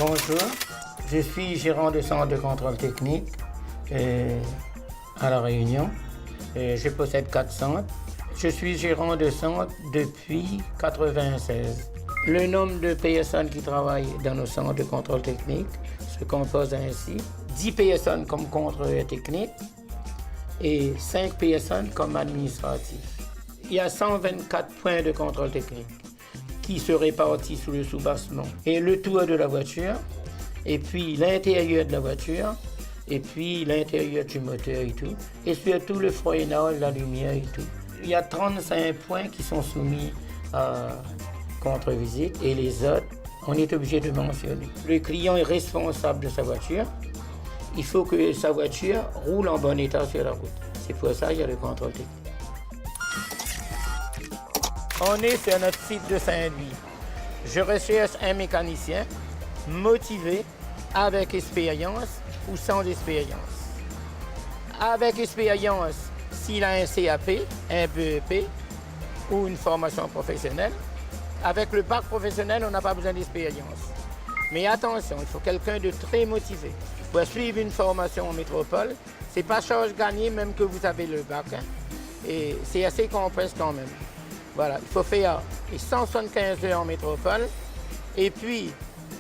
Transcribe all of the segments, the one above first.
Bonjour, je suis gérant de centre de contrôle technique à La Réunion. Je possède 4 centres. Je suis gérant de centre depuis 1996. Le nombre de personnes qui travaillent dans nos centres de contrôle technique se compose ainsi. 10 personnes comme contrôleurs techniques et 5 personnes comme administratifs. Il y a 124 points de contrôle technique qui se répartissent sous le soubassement et le tour de la voiture, et puis l'intérieur de la voiture, et puis l'intérieur du moteur et tout, et surtout le freinage, la lumière et tout. Il y a 35 points qui sont soumis à contre-visite et les autres, on est obligé de mentionner. Le client est responsable de sa voiture. Il faut que sa voiture roule en bon état sur la route. C'est pour ça qu'il y a le contrôle technique. On est sur notre site de Saint-Louis. Je recherche un mécanicien motivé, avec expérience ou sans expérience. Avec expérience, s'il a un CAP, un BEP ou une formation professionnelle. Avec le bac professionnel, on n'a pas besoin d'expérience. Mais attention, il faut quelqu'un de très motivé. Pour suivre une formation en métropole, c'est pas charge gagnée même que vous avez le bac. Et c'est assez complexe quand même. Voilà, il faut faire 175 heures en métropole et puis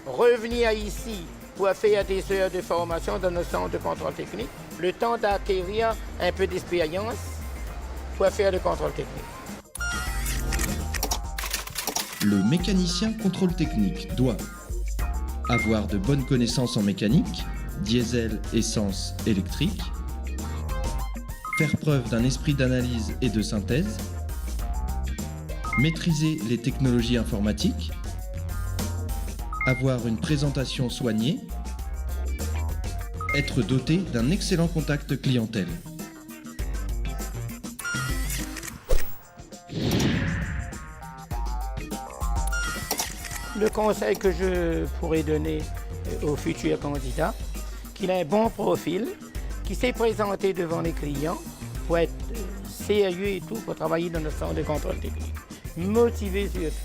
revenir ici pour faire des heures de formation dans nos centres de contrôle technique, le temps d'acquérir un peu d'expérience pour faire le contrôle technique. Le mécanicien contrôle technique doit avoir de bonnes connaissances en mécanique, diesel, essence, électrique, faire preuve d'un esprit d'analyse et de synthèse, maîtriser les technologies informatiques, avoir une présentation soignée, être doté d'un excellent contact clientèle. Le conseil que je pourrais donner aux futurs candidats, qu'il a un bon profil, qu'il sait présenter devant les clients pour être sérieux et tout, pour travailler dans le centre de contrôle technique. Motivé surtout,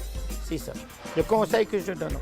c'est ça. Le conseil que je donne.